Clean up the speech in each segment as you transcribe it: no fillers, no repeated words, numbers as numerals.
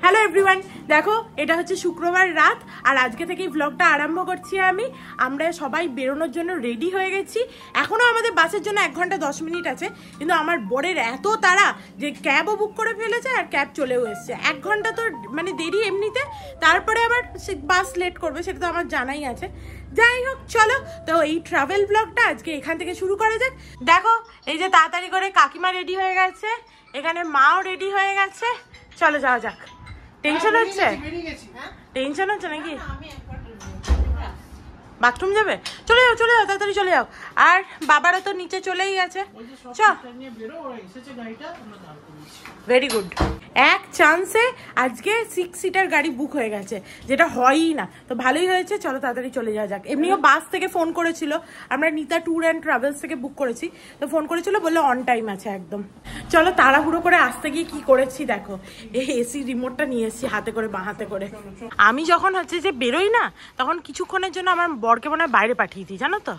Hello everyone, দেখো এটা হচ্ছে শুক্রবার রাত আর আজকে থেকেই ব্লগটা আরম্ভ করছি আমরা সবাই বেরোনোর জন্য রেডি হয়ে গেছি। এখনো আমাদের বাসের জন্য 1 ঘন্টা 10 মিনিট আছে, কিন্তু আমার বরের এত তাড়া যে ক্যাবও বুক করে ফেলেছে আর ক্যাব চলেও এসছে। 1 ঘন্টা তো মানে দেরি এমনিতে, তারপরে আবার বাস লেট করবে, সেটা তো আমার জানাই আছে। যাই হোক, চলো তো এই ট্রাভেল ব্লগটা আজকে এখান থেকে শুরু করা যাক। দেখো এই যে তাড়াতাড়ি করে কাকিমা রেডি হয়ে গেছে, এখানে মাও রেডি হয়ে গেছে, চলো যাওয়া যাক। টেনশন হচ্ছে? টেনশন হচ্ছে নাকি? বাথরুম যাবে? চলে যাও চলে যাও, তাড়াতাড়ি চলে যাও। আর বাবারা তো নিচে চলেই গেছে। Very good. এক চান্সে আজকে 6 সিটার গাড়ি বুক হয়ে গেছে, যেটা হয়ই না, তো ভালোই হয়েছে। চলো তাড়াতাড়ি চলে যাওয়া যাক। এমনিও বাস থেকে ফোন করেছিল, আমরা নিতা ট্যুর অ্যান্ড ট্রাভেলস থেকে বুক করেছি, তো ফোন করেছিল, বললো অন টাইম আছে একদম। চলো তাড়াহুড়ো করে আসতে গিয়ে কি করেছি দেখো, এই এসি রিমোটটা নিয়ে এসেছি হাতে করে, বাঁ হাতে করে। আমি যখন হচ্ছে যে বেরোই না, তখন কিছুক্ষণের জন্য আমার বরকে মনে হয় বাইরে পাঠিয়ে দিই, জানো তো।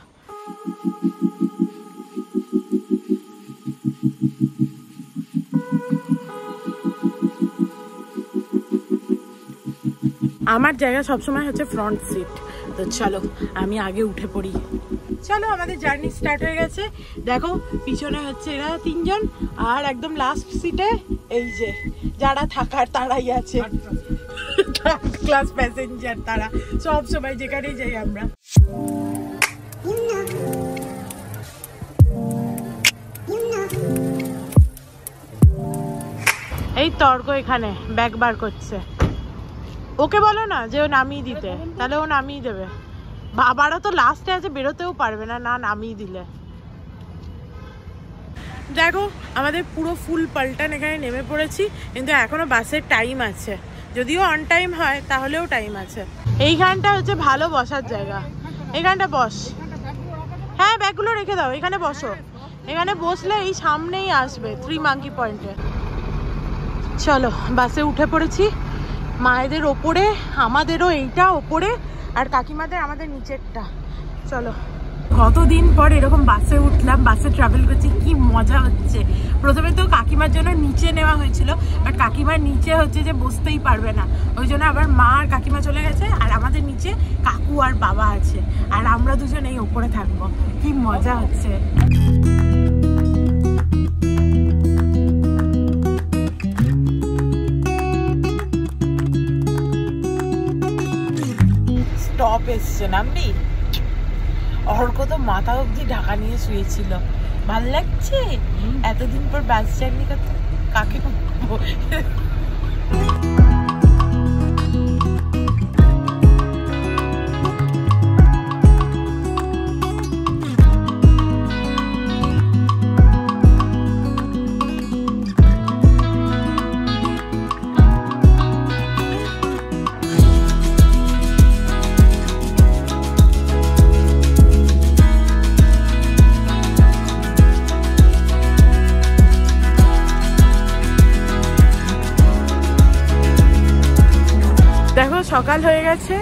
আমার জায়গা সবসময় হচ্ছে ফ্রন্ট সিট, তো চলো আমি আগে উঠে পড়ি। চলো আমাদের জার্নি স্টার্ট হয়ে গেছে। দেখো পিছনে হচ্ছে এরা 3 জন, আর একদম লাস্ট সিটে এই যে যারা থাকার তারাই আছে, থার্ড ক্লাস প্যাসেঞ্জার। তারা সব সময় যেখানেই যাই আমরা। এই তর্ক এখানে ব্যাগ বার করছে, ওকে বলো না যে ও নামিয়ে দিতে, তাহলে ও নামিয়ে দেবে। বাবারা তো লাস্টে আছে, বেরোতেও পারবে না, না নামিয়ে দিলে। দেখো আমাদের পুরো ফুল পাল্টান এখানে নেমে পড়েছি, কিন্তু এখনো বাসের টাইম আছে, যদিও অন টাইম হয় তাহলেও টাইম আছে। এইখানটা হচ্ছে ভালো বসার জায়গা, এখানটা বস। হ্যাঁ ব্যাগগুলো রেখে দাও, এখানে বসো। এখানে বসলে এই সামনেই আসবে 3 মাঙ্কি পয়েন্টে। চলো বাসে উঠে পড়েছি, মায়েদের ওপরে, আমাদেরও এইটা ওপরে, আর কাকিমাদের আমাদের নিচেরটা। চলো, কতদিন পর এরকম বাসে উঠলাম, বাসে ট্রাভেল করছি, কি মজা হচ্ছে। প্রথমে তো কাকিমার জন্য নিচে নেওয়া হয়েছিল, বাট কাকিমার নিচে হচ্ছে যে বসতেই পারবে না, ওই জন্য আবার মা আর কাকিমা চলে গেছে, আর আমাদের নিচে কাকু আর বাবা আছে, আর আমরা দুজন এই ওপরে থাকবো। কি মজা হচ্ছে। স্টপ এসছে, নামবি? অর্ক তো মাথা অব্দি ঢাকা নিয়ে শুয়েছিল। ভাল লাগছে এতদিন পর বাস জার্নি করতে। কাকে সকাল হয়ে গেছে,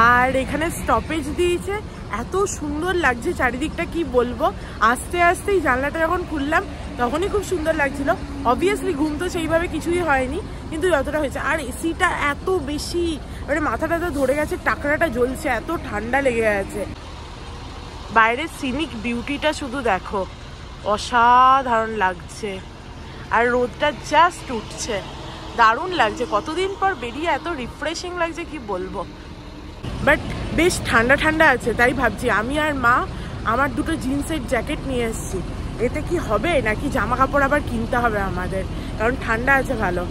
আর এখানে স্টপেজ দিয়েছে। এত সুন্দর লাগছে চারিদিকটা, কি বলবো। আস্তে আস্তেই জানলাটা যখন খুললাম তখনই খুব সুন্দর লাগছিল। অবভিয়াসলি ঘুম তো সেইভাবে কিছুই হয়নি, কিন্তু যতটা হয়েছে। আর এসিটা এত বেশি, মানে মাথাটা তো ধরে গেছে, টাকরাটা জ্বলছে, এত ঠান্ডা লেগে গেছে। বাইরের সিনিক বিউটিটা শুধু দেখো, অসাধারণ লাগছে, আর রোদটা জাস্ট উঠছে, দারুণ লাগছে। কতদিন পর বেরিয়ে এত রিফ্রেশিং লাগছে, কি বলবো। বাট বেশ ঠান্ডা ঠান্ডা আছে, তাই ভাবছি আমি আর মা আমার 2টো জিন্সের জ্যাকেট নিয়ে এসেছি। এতে কি হবে, নাকি জামা কাপড় আবার কিনতে হবে আমাদের, কারণ ঠান্ডা আছে ভালো।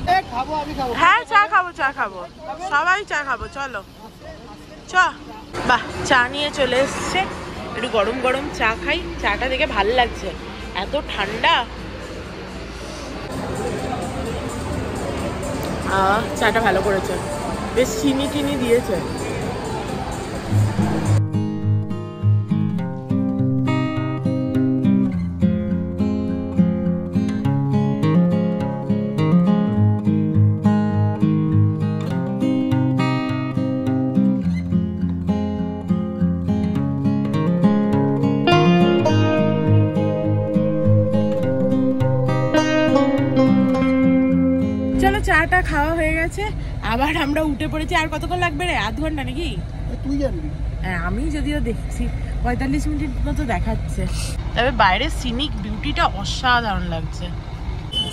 হ্যাঁ চা খাবো, চা খাবো, সবাই চা খাবো, চলো চ। বাহ, চা নিয়ে চলে এসছে, একটু গরম গরম চা খাই। চাটা দেখে ভালো লাগছে, এত ঠান্ডা। চাটা ভালো করেছে, বেশ চিনি টিনি দিয়েছে। চাটা খাওয়া হয়ে গেছে, আবার আমরা উঠে পড়েছি। আর কতক্ষণ লাগবে রে? আধ ঘন্টা নাকি? তুই জানবি। হ্যাঁ, আমি যদিও দেখছি 45 মিনিট মতো দেখাচ্ছে। তবে বাইরের সিনিক বিউটিটা অসাধারণ লাগছে।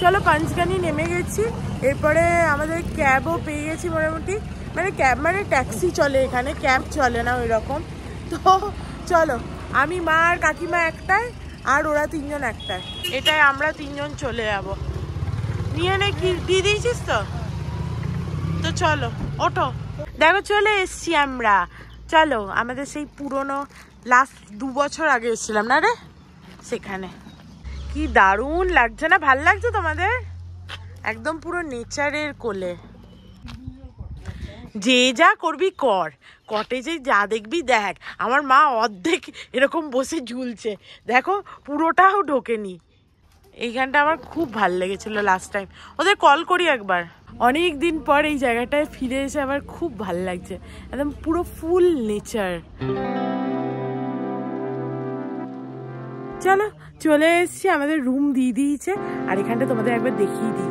চলো পাঞ্চগানি নেমে গেছি। এরপরে আমাদের ক্যাবও পেয়ে গেছি মোটামুটি। মানে ক্যাব মানে ট্যাক্সি চলে এখানে, ক্যাব চলে না ওই রকম। তো চলো, আমি মা আর কাকিমা একটায়, আর ওরা 3 জন একটায়। এটাই আমরা 3 জন চলে যাবো। নিয়ে নে, কি দিয়ে দিয়েছিস তো? তো চলো ওঠো। দেখো চলে এসছি আমরা। চলো, আমাদের সেই পুরনো লাস্ট 2 বছর আগে এসেছিলাম না রে, সেখানে। কি দারুণ লাগছে না? ভাল লাগছে তোমাদের? একদম পুরো নেচারের কোলে। যে যা করবি কর, কটেজে যা দেখবি দেখ। আমার মা অর্ধেক এরকম বসে ঝুলছে, দেখো পুরোটাও ঢোকেনি। এইখানটা আমার খুব ভাল লেগেছিল লাস্ট টাইম। ওদের কল করি একবার। অনেক দিন পর এই জায়গাটায় ফিরে এসে আমার খুব ভাল লাগছে, একদম পুরো ফুল নেচার। চলো চলে এসছি, আমাদের রুম দিয়ে দিয়েছে। আর এখানটা তোমাদের একবার দেখিয়ে দিই।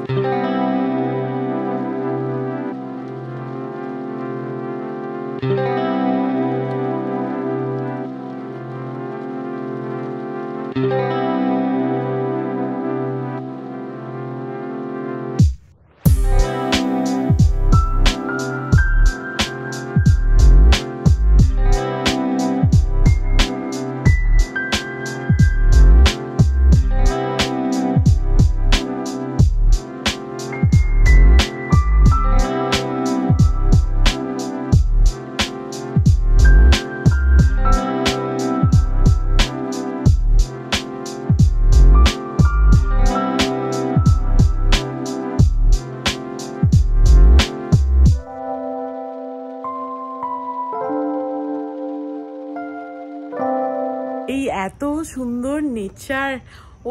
এই এত সুন্দর নেচার,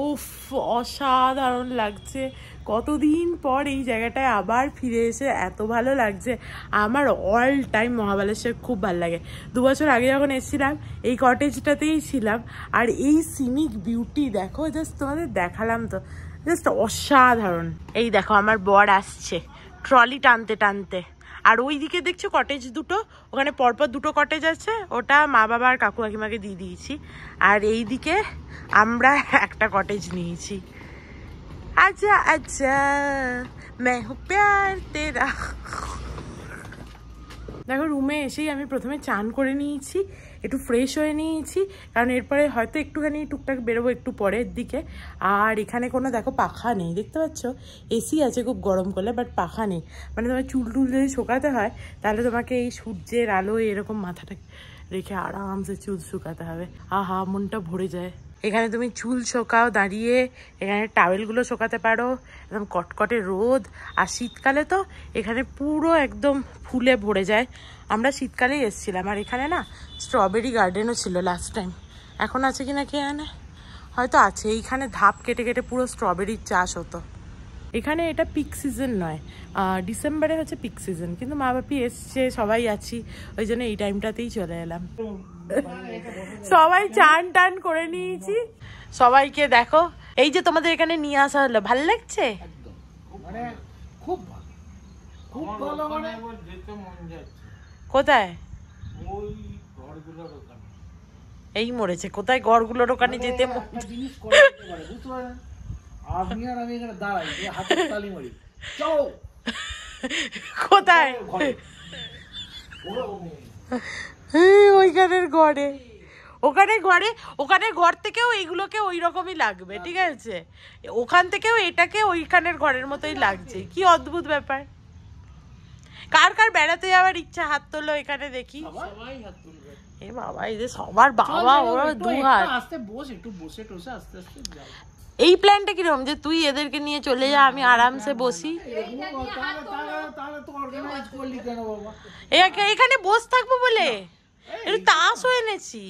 উফ অসাধারণ লাগছে। কতদিন পর এই জায়গাটায় আবার ফিরে এসে এত ভালো লাগছে। আমার অল টাইম মহাবালেশ্বর খুব ভালো লাগে। 2 বছর আগে যখন এসেছিলাম এই কটেজটাতেই ছিলাম। আর এই সিনিক বিউটি দেখো, জাস্ট তোমাদের দেখালাম তো, জাস্ট অসাধারণ। এই দেখো আমার বর আসছে ট্রলি টানতে টানতে। আর ওই দিকে দেখছো কটেজ দুটো, ওখানে পরপর 2টো কটেজ আছে, ওটা মা বাবা আর কাকু কাকিমাকে দিয়ে দিয়েছি। আর এই দিকে আমরা একটা কটেজ নিয়েছি। আচ্ছা আচ্ছা मैं हूं प्यार तेरा। দেখো রুমে এসেই আমি প্রথমে চান করে নিয়েছি, একটু ফ্রেশ হয়ে নিয়েছি, কারণ এরপরে হয়তো একটুখানি টুকটাক বেরোবো একটু পরের দিকে। আর এখানে কোনো দেখো পাখা নেই, দেখতে পাচ্ছ? এসি আছে খুব গরম করলে, বাট পাখা নেই। মানে তোমার চুল টুল যদি শুকাতে হয় তাহলে তোমাকে এই সূর্যের আলো এরকম মাথাটা রেখে আরামসে চুল শুকাতে হবে। আহা, মনটা ভরে যায়। এখানে তুমি চুল শোকাও দাঁড়িয়ে, এখানে টাওয়েলগুলো শোকাতে পারো, একদম কটকটে রোদ। আর শীতকালে তো এখানে পুরো একদম ফুলে ভরে যায়। আমরা শীতকালেই এসেছিলাম। আর এখানে না স্ট্রবেরি গার্ডেনও ছিল লাস্ট টাইম, এখন আছে কিনা কে জানে, হয়তো আছে। এইখানে ধাপ কেটে কেটে পুরো স্ট্রবেরির চাষ হতো। এখানে এটা পিক সিজন নয়, ডিসেম্বরে হচ্ছে পিক সিজন, কিন্তু মা বাপি এসছে, সবাই আছি, ওই জন্য এই টাইমটাতেই চলে এলাম। সবাই চান টান করে নিয়েছি। সবাইকে দেখো, এই যে তোমাদের এখানে নিয়ে আসা হলো, ভালো লাগছে? কোথায়? এই মরেছে, কোথায় ঘরগুলোর ওখানে যেতে কোথায়? ওইখানের ঘরে, ওখানে ঘরে, ওখানে ঘর থেকেও এইগুলোকে ওই রকমই লাগবে, ঠিক আছে? ওখান থেকেও এটাকে ওইখানের ঘরের মতোই লাগছে। কি অদ্ভুত ব্যাপার। কার কার বেড়াতে যাওয়ার ইচ্ছা হাত তোলো এখানে দেখি। এ বাবা, এই যে সবার বাবা, ওরা 2 হাত। এই প্ল্যানটা কিরকম যে তুই এদেরকে নিয়ে চলে যা, আমি আরামসে বসি, এখানে বসে থাকবো বলে একটু তাসও এনেছি।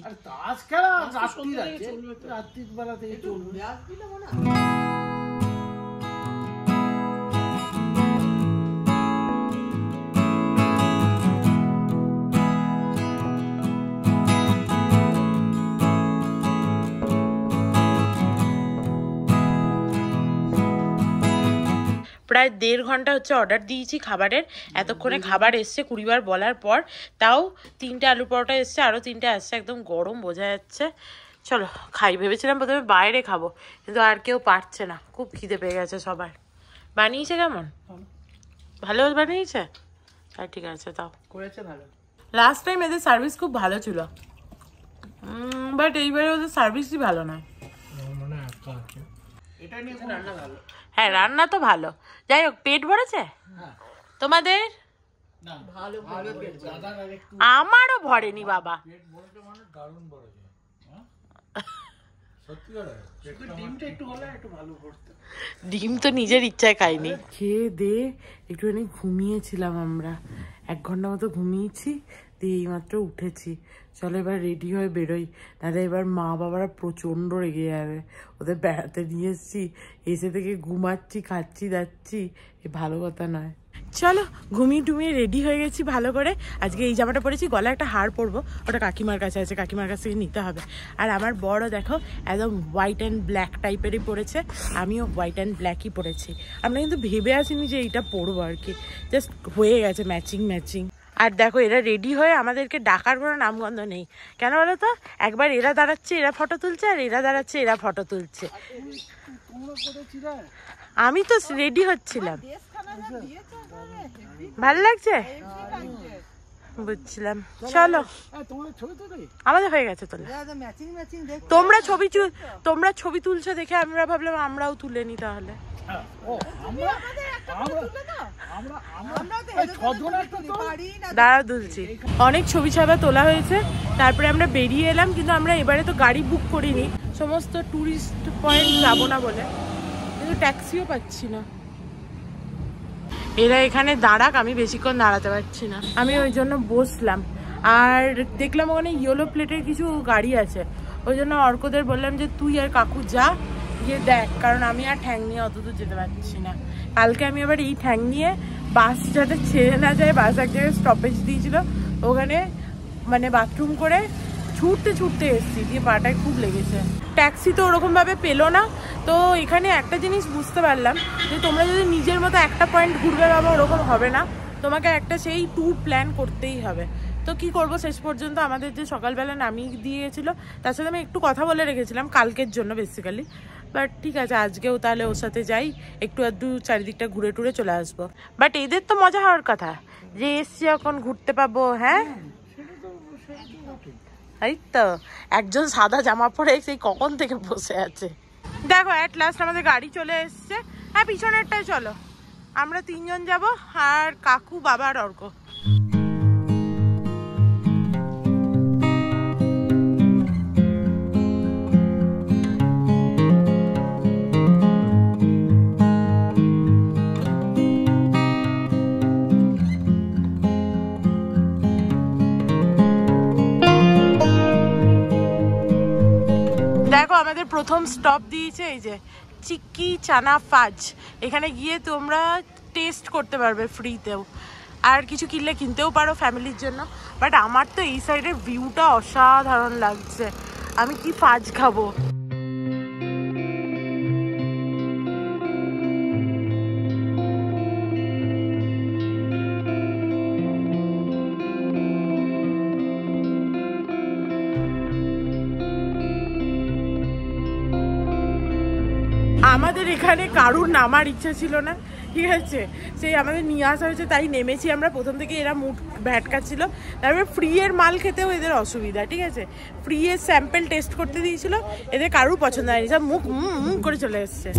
প্রায় 1.5 ঘন্টা হচ্ছে অর্ডার দিয়েছি খাবারের, এতক্ষণে খাবার এসছে 20 বার বলার পর। তাও 3টে আলু পরোটা এসছে, আরও 3টে আসছে, একদম গরম বোঝা যাচ্ছে। চলো খাই। ভেবেছিলাম প্রথমে বাইরে খাবো, কিন্তু আর কেউ পারছে না, খুব খিদে পেয়ে গেছে সবার। বানিয়েছে কেমন? ভালো বানিয়েছে? তাই ঠিক আছে, তাও করেছে ভালো। লাস্ট টাইম এদের সার্ভিস খুব ভালো ছিল, বাট এইবারে ওদের সার্ভিসই ভালো নয়। হ্যাঁ রান্না তো ভালো, যাই হোক। পেট ভরেছে তোমাদের? আমারও ভরেনি বাবা। ডিম তো নিজের ইচ্ছায় খাইনি। খেয়ে দে একটুখানি ঘুমিয়েছিলাম আমরা, 1 ঘন্টা মতো ঘুমিয়েছি, দিয়ে এইমাত্র উঠেছি। চলো এবার রেডি হয়ে বেরোই, তাহলে এবার মা বাবারা প্রচণ্ড রেগে যাবে। ওদের বেড়াতে নিয়ে এসছি, এসে থেকে ঘুমাচ্ছি, খাচ্ছি, যাচ্ছি, এ ভালো কথা নয়। চলো ঘুমিয়ে টুমিয়ে রেডি হয়ে গেছি ভালো করে। আজকে এই জামাটা পরেছি, গলায় একটা হার পরবো, ওটা কাকিমার কাছে আছে, কাকিমার কাছ থেকে নিতে হবে। আর আমার বড় দেখো একদম হোয়াইট অ্যান্ড ব্ল্যাক টাইপেরই পরেছে, আমিও হোয়াইট অ্যান্ড ব্ল্যাকই পরেছি। আমরা কিন্তু ভেবে আসিনি যে এইটা পরবো আর কি, জাস্ট হয়ে গেছে ম্যাচিং ম্যাচিং। আর দেখো এরা রেডি হয়ে আমাদেরকে ডাকার কোনো নামগন্ধ নেই, কেন বলো তো? একবার এরা দাঁড়াচ্ছে এরা ফটো তুলছে, আর এরা দাঁড়াচ্ছে এরা ফটো তুলছে। আমি তো রেডি হচ্ছিলাম, ভালো লাগছে বুঝছিলাম। চলো আমাদের হয়ে গেছে তোলা। তোমরা ছবি তুলছো দেখে আমরা ভাবলাম আমরাও তুলে নি, তাহলে দাঁড়া তুলছি। অনেক ছবি ছাপা তোলা হয়েছে, তারপরে আমরা বেরিয়ে এলাম। কিন্তু আমরা এবারে তো গাড়ি বুক করিনি, সমস্ত টুরিস্ট পয়েন্ট যাবো না বলে, কিন্তু ট্যাক্সিও পাচ্ছি না। এরা এখানে দাঁড়াক, আমি বেশিক্ষণ দাঁড়াতে পারছি না, আমি ওই জন্য বসলাম। আর দেখলাম ওখানে ইয়েলো প্লেটের কিছু গাড়ি আছে, ওই জন্য অর্কদের বললাম যে তুই আর কাকু যা গিয়ে দেখ, কারণ আমি আর ঠ্যাং নিয়ে অত দূর যেতে পারছি না। কালকে আমি আবার এই ঠ্যাং নিয়ে বাস যাতে ছেড়ে না যায়, বাস এক জায়গায় স্টপেজ দিয়েছিল, ওখানে মানে বাথরুম করে ছুটতে ছুটতে এসেছি, দিয়ে পাটায় খুব লেগেছে। ট্যাক্সি তো ওরকমভাবে পেলো না। তো এখানে একটা জিনিস বুঝতে পারলাম যে তোমরা যদি নিজের মতো একটা পয়েন্ট ঘুরবে বাবা, ওরকম হবে না, তোমাকে একটা সেই ট্যুর প্ল্যান করতেই হবে। তো কি করব, শেষ পর্যন্ত আমাদের যে সকালবেলা নামিয়ে দিয়ে গেছিলো তার সাথে আমি একটু কথা বলে রেখেছিলাম কালকের জন্য বেসিক্যালি, বাট ঠিক আছে আজকেও তাহলে ওর সাথে যাই, একটু আধটু চারিদিকটা ঘুরে টুরে চলে আসবো। বাট এদের তো মজা হওয়ার কথা যে এসছি এখন ঘুরতে পাবো। হ্যাঁ এই তো একজন সাদা জামা পরে সেই কখন থেকে বসে আছে। দেখো অ্যাট লাস্ট আমাদের গাড়ি চলে এসছে। হ্যাঁ পিছনেরটাই চলো, আমরা 3 জন যাব, আর কাকু বাবা আর অর্ক। দেখো আমাদের প্রথম স্টপ দিয়েছে এই যে চিক্কি চানা ফাজ, এখানে গিয়ে তোমরা টেস্ট করতে পারবে ফ্রিতেও, আর কিছু কিনলে কিনতেও পারো ফ্যামিলির জন্য। বাট আমার তো এই সাইডের ভিউটা অসাধারণ লাগছে, আমি কি ফাজ খাবো। আমাদের এখানে কারুর নামার ইচ্ছা ছিল না, ঠিক আছে, সেই আমাদের নিয়ে আসা হয়েছে তাই নেমেছি আমরা। প্রথম থেকে এরা মুখ ভ্যাটকাচ্ছিল, তারপরে ফ্রি এর মাল খেতেও এদের অসুবিধা, ঠিক আছে, ফ্রি এর স্যাম্পল টেস্ট করতে দিয়েছিল, এদের কারুর পছন্দ হয়নি, সব মুখ করে চলে এসছে।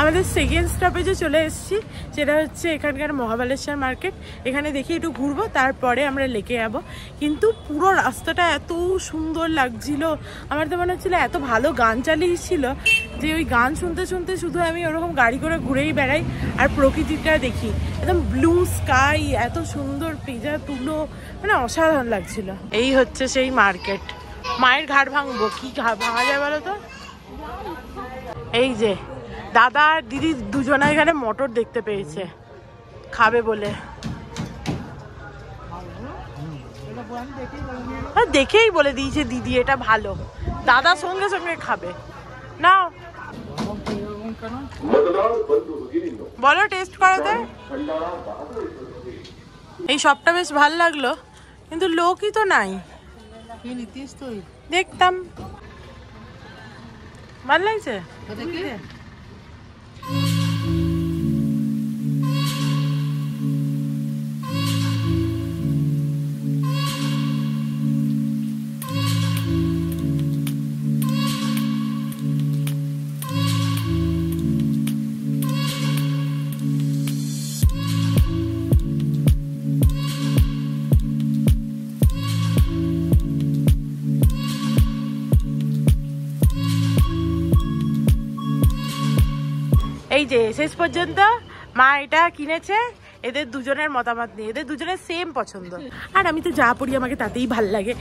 আমাদের সেকেন্ড স্টপেজে চলে এসেছি, সেটা হচ্ছে এখানকার মহাবালেশ্বর মার্কেট। এখানে দেখি একটু ঘুরবো, তারপরে আমরা লেকে যাবো। কিন্তু পুরো রাস্তাটা এত সুন্দর লাগছিল, আমার তো মনে হচ্ছিলো এত ভালো গান চালিয়েছিল যে ওই গান শুনতে শুনতে শুধু আমি ওরকম গাড়ি করে ঘুরেই বেড়াই আর প্রকৃতিটা দেখি। একদম ব্লু স্কাই, এত সুন্দর পেজা তুলো, মানে অসাধারণ লাগছিল। এই হচ্ছে সেই মার্কেট। মায়ের ঘাড় ভাঙবো, কি ভাঙা যায় বলো তো? এই যে দাদা আর দিদি দুজনে এখানে মটর দেখতে পেয়েছে, খাবে বলে। দেখেই বলে দিয়েছে দিদি এটা ভালো, দাদা সঙ্গে সঙ্গে খাবে। নাও বলো টেস্ট করাতে। এই সবটা বেশ ভালো লাগলো, কিন্তু লোকই তো নাই। দেখতাম ভালো লাগছে। এই যে শেষ পর্যন্ত মা এটা কিনেছে, এদের দুজনের মতামত নিয়ে। এদের দুজনের সেম পছন্দ, আর আমি তো যা পড়ি আমাকে তাতেই ভাল লাগে।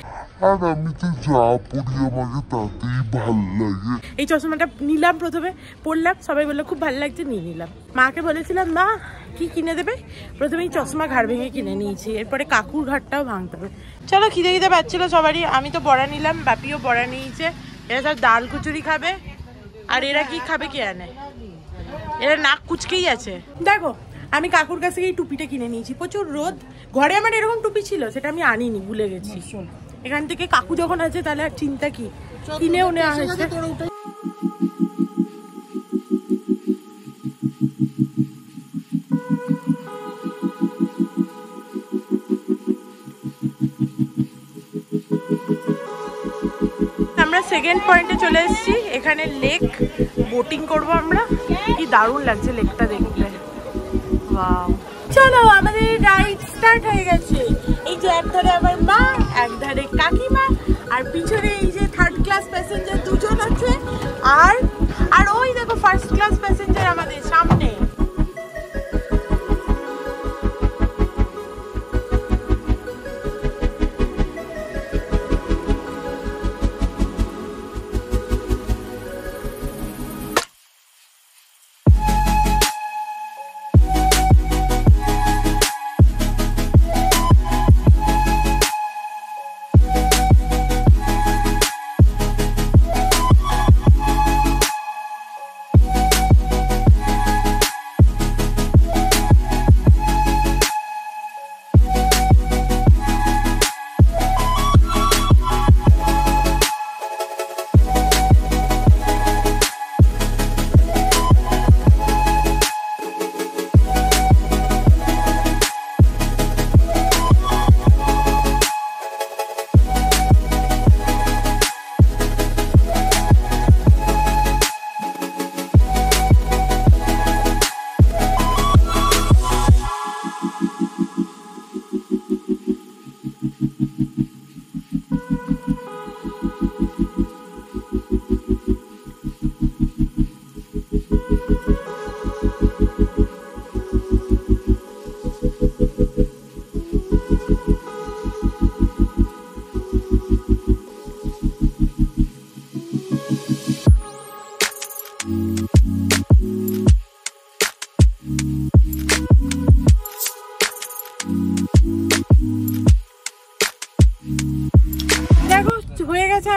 এই চশমাটা নিলাম, প্রথমে পড়লাম, সবাই বললো খুব ভালো লাগছে, নিয়ে নিলাম। মাকে বলেছিলাম মা কি কিনে দেবে, প্রথমে এই চশমা ঘাড় ভেঙে কিনে নিয়েছি, এরপরে কাকুর ঘাটটাও ভাঙতে হবে। চলো, খিদে খিদে পাচ্ছিল সবারই। আমি তো বড়া নিলাম, বাপিও বড়া নিয়েছে। এরা সব ডাল কচুরি খাবে, আর এরা কি খাবে কে জানে, এরা নাক কুচকেই আছে। দেখো আমি কাকুর কাছ থেকে এই টুপিটা কিনে নিয়েছি, প্রচুর রোদ। ঘরে আমার এরকম টুপি ছিল, সেটা আমি আনিনি, ভুলে গেছি। এখান থেকে কাকু যখন আছে তাহলে আর চিন্তা কি, কিনেও নেওয়া হয়েছে। আমরা সেকেন্ড পয়েন্টে চলে এসেছি, এখানে লেক, বোটিং করব আমরা। কি দারুণ লাগছে লেকটা দেখতে। ওয়াও, চলো আমাদের রাইড স্টার্ট হয়ে গেছে। এই যে একধারে আমার মা, একধারে কাকিমা, আর পিছনে এই যে থার্ড ক্লাস প্যাসেঞ্জার দুজন আছে, আর ওই দেখো ফার্স্ট ক্লাস প্যাসেঞ্জার আমাদের সামনে।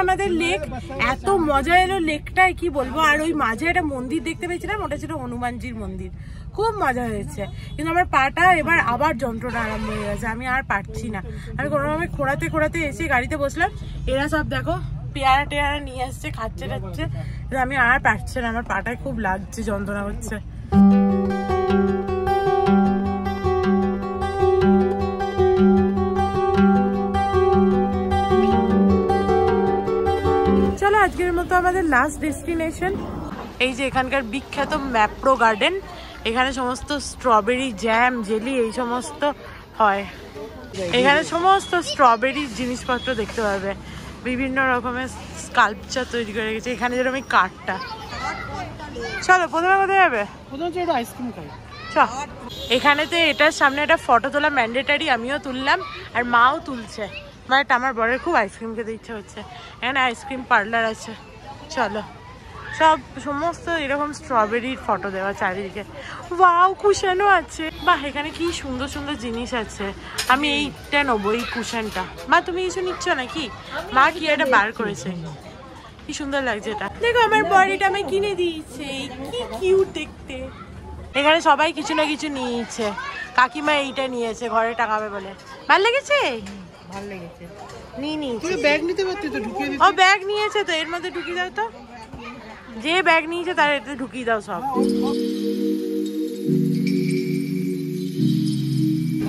আমাদের লেক, এত মজা এলো লেকটায় কি বলবো। আর ওই মাঝে একটা মন্দির দেখতে পেয়েছিলাম, ওটা ছিল হনুমানজির মন্দির, খুব মজা হয়েছে। কিন্তু আমার পাটা এবার আবার যন্ত্রণা আরম্ভ হয়ে গেছে, আমি আর পারছি না। আমি কোনোভাবে খোঁড়াতে খোঁড়াতে এসে গাড়িতে বসলাম, এরা সব দেখো পেয়ারা টেয়ারা নিয়ে আসছে, খাচ্ছে টাচ্ছে, আমি আর পারছি না, আমার পাটায় খুব লাগছে, যন্ত্রণা হচ্ছে। আজকের মতো আমাদের লাস্ট ডেস্টিনেশন এই যে এখানকার বিখ্যাত ম্যাপ্রো গার্ডেন, এখানে সমস্ত স্ট্রবেরি জ্যাম জেলি এই সমস্ত হয়। এখানে সমস্ত স্ট্রবেরি জিনিসপত্র দেখতে পাবে, বিভিন্ন রকমের স্কাল্পচার তৈরি করে রেখেছে। এখানে যেরকম এই কাঠটা। চলো প্রথমে কোথায় যাবে? আইসক্রিম খাই। এখানে তো এটার সামনে একটা ফটো তোলা ম্যান্ডেটারি, আমিও তুললাম আর মাও তুলছে। বাট আমার বরের খুব আইসক্রিম খেতে ইচ্ছে হচ্ছে। এখানে আইসক্রিম পার্লার আছে, চলো। সমস্ত এরকম স্ট্রবেরির ফটো দেওয়া চারিদিকে। ওয়াও, কুশনও আছে। বাহ, এখানে কি সুন্দর সুন্দর জিনিস আছে। আমি এইটা নেবো, এই কুশনটা। মা তুমি কিছু নিচ্ছ নাকি? মা কি এটা বার করেছে, কি সুন্দর লাগছে এটা। দেখো আমার বর এটা আমায় কিনে দিয়েছে, কি কিউট দেখতে। এখানে সবাই কিছু না কিছু নিয়েছে। কাকিমা এইটা নিয়েছে ঘরে টাঙাবে বলে। ভালো লেগেছে? ভালো লেগেছে। নিয়েছে। ব্যাগ নিতে পারতি তো, ঢুকিয়ে দিতে। ও ব্যাগ নিয়েছে তো, এর মধ্যে ঢুকিয়ে দাও তো। যে ব্যাগ নিয়েছে তার এতে ঢুকিয়ে দাও সব।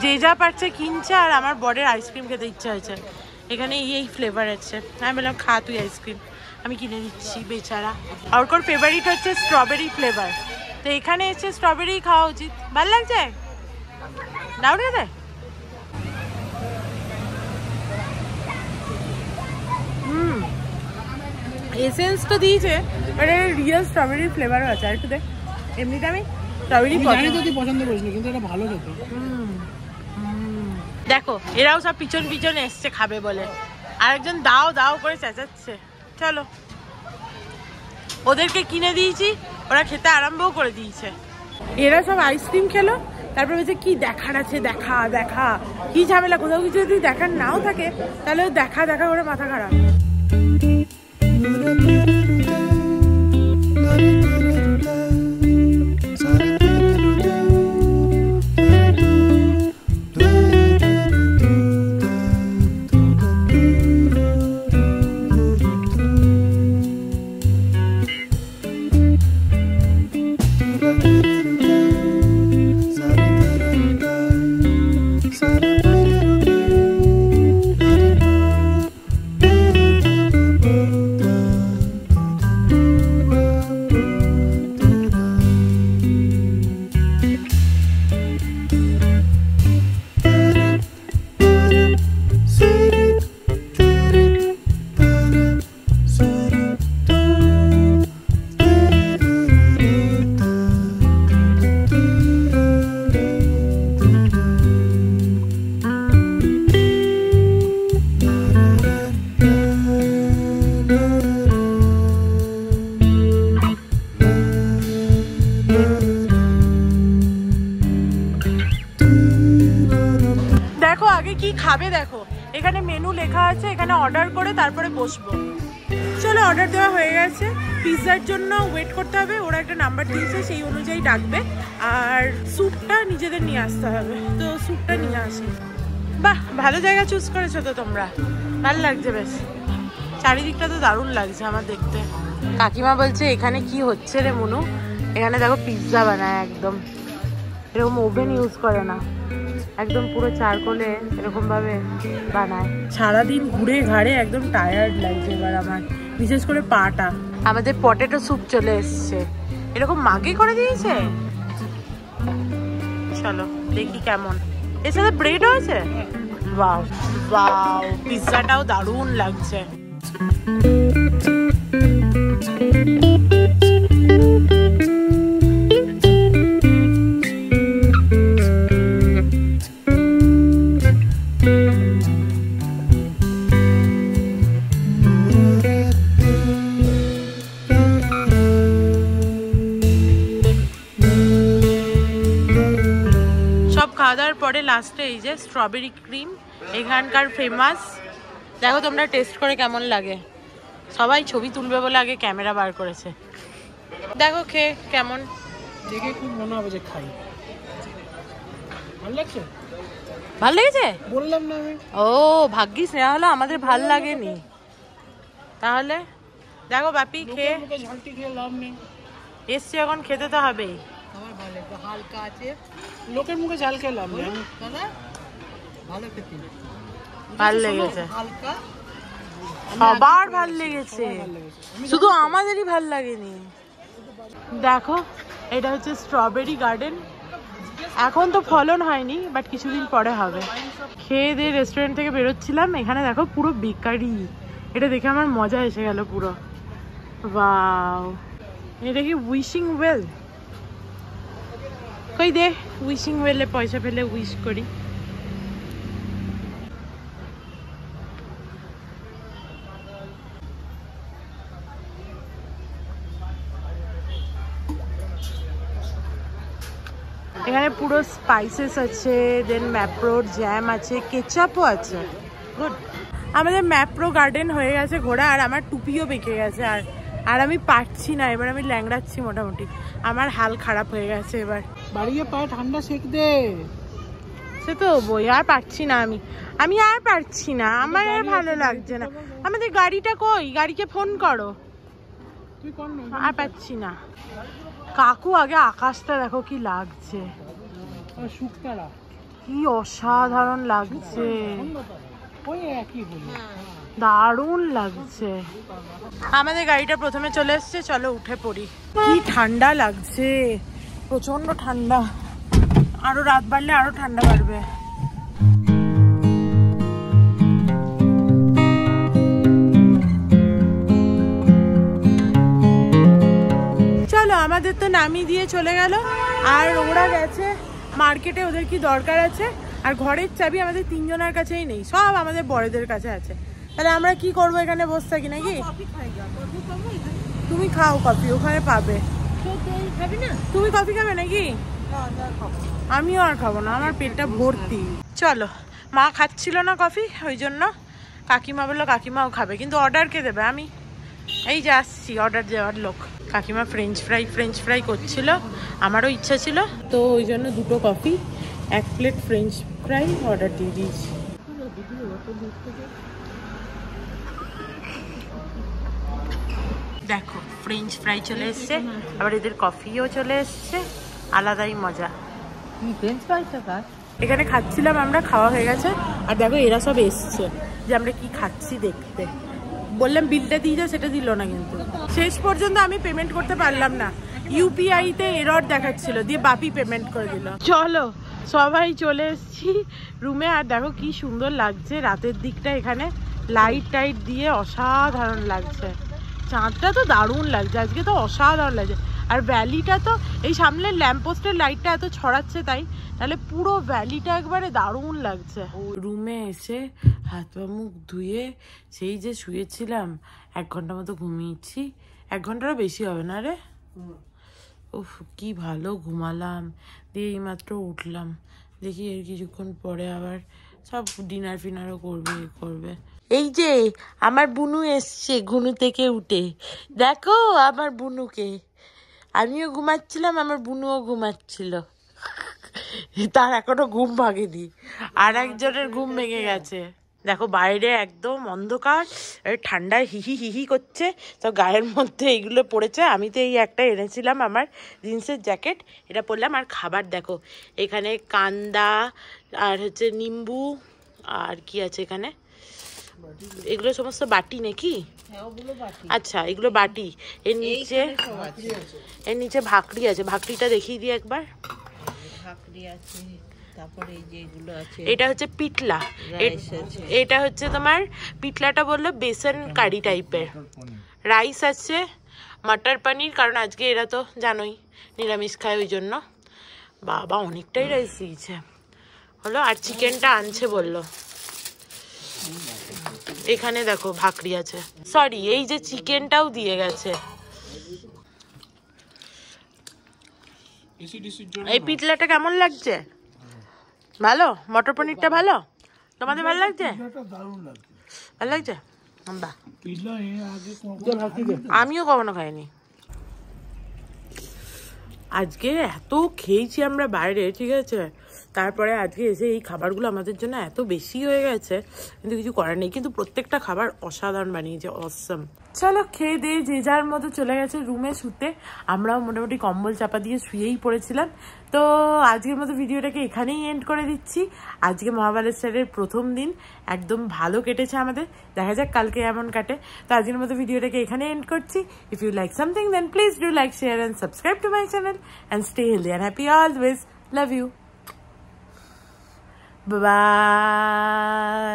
যে যা পারছে কিনছে, আর আমার বরের আইসক্রিম খেতে ইচ্ছা হয়েছে। এখানে এই ফ্লেভার আছে, আমি বললাম খা তুই আইসক্রিম, আমি কিনে দিচ্ছি বেচারা। আর ওর ফেভারিট হচ্ছে স্ট্রবেরি ফ্লেভার, তো এখানে এসে স্ট্রবেরি খাওয়া উচিত। ভালো লাগছে? দাও রে। এসেন্স তো দিয়েছে, এটা রিয়েল স্ট্রবেরি ফ্লেভারও আছে। আর একটু দেখ, এমনিতে আমি স্ট্রবেরি পছন্দ করিস না, কিন্তু এটা ভালো খেতে। দেখো এরাও সব পিছন পিছন এসছে খাবে বলে, আরেকজন দাও দাও করে চেঁচাচ্ছে। চলো, ওদেরকে কিনে দিয়েছি, ওরা খেতে আরম্ভও করে দিয়েছে। এরা সব আইসক্রিম খেলো, তারপর বলছে কি দেখার আছে, দেখা দেখা। কি ঝামেলা, কোথাও কিছু যদি দেখার নাও থাকে তাহলে দেখা দেখা করে মাথা খারাপ। দেখো আগে কি খাবে, দেখো এখানে মেনু লেখা আছে, এখানে অর্ডার করে তারপরে বসবো। চলো, অর্ডার দেওয়া হয়ে গেছে। পিৎজার জন্য ওয়েট করতে হবে, ওরা একটা নাম্বার দিয়েছে, সেই অনুযায়ী ডাকবে। আর স্যুপটা নিজেদের নিয়ে আসতে হবে, তো স্যুপটা নিয়ে আসি। বাহ, ভালো জায়গা চুজ করেছো তো তোমরা, ভালো লাগছে বেশ। চারিদিকটা তো দারুণ লাগছে আমার দেখতে। কাকিমা বলছে এখানে কি হচ্ছে রে মনু, এখানে দেখো পিৎজা বানায় একদম এরকম, ওভেন ইউজ করে না, একদম পুরো চারকোলে এরকম ভাবে বানায়। সারাদিন ঘুরে ঘাড়ে একদম টায়ার্ড লাগছে এবার আমার, বিশেষ করে পাটা। আমাদের পটেটো স্যুপ চলে এসছে, এরকম মাগে করে দিয়েছে। চলো দেখি কেমন। এর সাথে ব্রেডও আছে। ওয়াও ওয়াও, পিৎজাটাও দারুণ লাগছে। খাওয়া দাওয়ার পরে লাস্টে এই যে স্ট্রবেরি ক্রিম, এখানকার ফেমাস। দেখো তোমরা টেস্ট করে কেমন লাগে। সবাই ছবি তুলবে বলে আগে ক্যামেরা বার করেছে। দেখো খেয়ে কেমন, দেখে খুব মনে হবে যে খাই। ভালো লাগছে? ভালো লেগেছে? বললাম না আমি। ও ভাগ্যিস নেওয়া হলো, আমাদের ভাল লাগেনি। তাহলে দেখো বাপি খেয়ে, ঝালটি খেয়ে লাভ নেই, এসছি এখন খেতে তো হবেই। আমার ভালো লাগছে, হালকা আছে, লোকের মুখে ঝাল খেয়ে লাভ নেই। দাদা ভালো খেতে, ভালো লেগেছে, হালকা, সবার ভাল লেগেছে, শুধু আমাদেরই ভাল লাগেনি। দেখো এটা হচ্ছে স্ট্রবেরি গার্ডেন। এখন তো ফলন হয়নি, বাট কিছুদিন পরে হবে। খেয়ে দিয়ে রেস্টুরেন্ট থেকে বেরোচ্ছিলাম, এখানে দেখো পুরো বেকারি। এটা দেখে আমার মজা এসে গেল পুরো। ওয়াও, এটা কি উইশিং ওয়েল? কই দে উইশিং ওয়েলে পয়সা পেলে উইশ করি। এখানে পুরো স্পাইসেস আছে, দেন ম্যাপ্রোর জ্যাম আছে, কেচাপও আছে। গুড। আমাদের ম্যাপ্রো গার্ডেন হয়ে গেছে ঘোরা, আর আমার টুপিও বেঁকে গেছে। আর আমি পারছি না, এবার আমি ল্যাংড়াচ্ছি মোটামুটি। আমার হাল খারাপ হয়ে গেছে এবার। বাড়িয়ে পায়ে ঠান্ডা সেক দে। সে তো বই, আর পারছি না আমি আর পারছি না, আমার আর ভালো লাগছে না। আমাদের গাড়িটা কই? গাড়িকে ফোন করো। আর পারছি না। কাকু আগে আকাশটা দেখো কি লাগছে, কি অসাধারণ লাগছে, দারুণ লাগছে। আমাদের গাড়িটা প্রথমে চলে এসছে, চলো উঠে পড়ি। কি ঠান্ডা লাগছে, প্রচন্ড ঠান্ডা। আরো রাত বাড়লে আরো ঠান্ডা বাড়বে। চলো, আমাদের তো নামিয়ে দিয়ে চলে গেল, আর ওরা গেছে মার্কেটে, ওদের কি দরকার আছে। আর ঘরের চাবি আমাদের তিনজনের কাছেই নেই, সব আমাদের বড়দের কাছে আছে। তাহলে আমরা কি করবো, এখানে বসে থাকি নাকি? তুমি খাও কফি, ওখানে পাবে। তুমি কফি খাবে নাকি? আমিও আর খাবো না, আমার পেটটা ভর্তি। চলো, মা খাচ্ছিল না কফি, ওই জন্য কাকিমা বললো কাকিমাও খাবে, কিন্তু অর্ডার কে দেবে? আমি এই যে আসছি অর্ডার দেওয়ার লোক। কাকিমা ফ্রেঞ্চ ফ্রাই করছিল, আমারও ইচ্ছা ছিল, তো ওই জন্য 2টো coffee 1 plate French fry order দিয়ে দিয়েছি। দেখো ফ্রেঞ্চ ফ্রাই চলে এসছে, আবার এদের কফিও চলে এসছে, আলাদাই মজা। এখানে খাচ্ছিলাম আমরা, খাওয়া হয়ে গেছে। আর দেখো এরা সব এসছে যে আমরা কি খাচ্ছি দেখতে। বললাম বিলটা দিয়ে যাও, সেটা দিল না। কিন্তু শেষ পর্যন্ত আমি পেমেন্ট করতে পারলাম না, ইউপিআইতে এরর দেখাচ্ছিল, দিয়ে বাপি পেমেন্ট করে দিল। চলো সবাই চলে এসছি রুমে। আর দেখো কি সুন্দর লাগছে রাতের দিকটা, এখানে লাইট টাইট দিয়ে অসাধারণ লাগছে। চাঁদটা তো দারুণ লাগছে আজকে, তো অসাধারণ লাগছে। আর ভ্যালিটা তো এই সামনে ল্যাম্পপোস্টের লাইটটা এত ছড়াচ্ছে, তাহলে পুরো ভ্যালিটা একবারে দারুণ লাগছে। রুমে এসে হাত পা মুখ ধুয়ে সেই যে শুয়েছিলাম, 1 ঘন্টা মতো ঘুমিয়েছি। 1 ঘন্টারও বেশি হবে না রে। উফ, কি ভালো ঘুমালাম। দিয়ে এইমাত্র উঠলাম, দেখি এর কিছুক্ষণ পরে আবার সব ডিনার ফিনারও করবে। এই যে আমার বুনু এসছে ঘুনু থেকে উঠে, দেখো আমার বুনুকে। আমিও ঘুমাচ্ছিলাম, আমার বুনুও ঘুমাচ্ছিল, তার এখনো ঘুম ভাঙেনি, আর একজনের ঘুম ভেঙে গেছে। দেখো বাইরে একদম অন্ধকার, ঠান্ডায় হিহি করছে, তো গায়ের মধ্যে এইগুলো পড়েছে। আমি তো এই একটা এনেছিলাম, আমার জিন্সের জ্যাকেট, এটা পরলাম। আর খাবার দেখো, এখানে কান্দা আর হচ্ছে নিম্বু, আর কি আছে এখানে, এগুলো সমস্ত বাটি নাকি? আচ্ছা, এগুলো বাটি। এর নিচে ভাকরি আছে, ভাকরিটা দেখিয়ে দিই একবার। এটা হচ্ছে পিটলা, এটা হচ্ছে তোমার পিটলাটা বললো বেসন কারি টাইপের। রাইস আছে, মটর পনির, কারণ আজকে এরা তো জানোই নিরামিষ খায়, ওই জন্য। বাবা অনেকটাই রাইস দিয়েছে হলো। আর চিকেনটা আনছে বললো। এখানে দেখো ভাকরি আছে, সরি এই যে চিকেনটাও দিয়ে গেছে। এই পিটলাটা কেমন লাগছে? ভালো? মটর পনিরটা ভালো? তোমাদের ভালো লাগছে? ভালো লাগছে? আমিও কখনো খাইনি। আজকে এত খেয়েছি আমরা বাইরে, ঠিক আছে, তারপরে আজকে এসে এই খাবারগুলো আমাদের জন্য এত বেশি হয়ে গেছে, কিন্তু কিছু করার নেই। কিন্তু প্রত্যেকটা খাবার অসাধারণ বানিয়েছে, অসম। চলো খেয়ে দিয়ে যে যার মতো চলে গেছে রুমে শুতে। আমরাও মোটামুটি কম্বল চাপা দিয়ে শুয়েই পড়েছিলাম। তো আজকের মতো ভিডিওটাকে এখানেই এন্ড করে দিচ্ছি। আজকে মহাবালেশ্বরের প্রথম দিন একদম ভালো কেটেছে আমাদের, দেখা যাক কালকে এমন কাটে। তো আজকের মতো ভিডিওটাকে এখানে এন্ড করছি। If you like something then please do like, share and subscribe to my channel and stay healthy and happy always. Love you, by.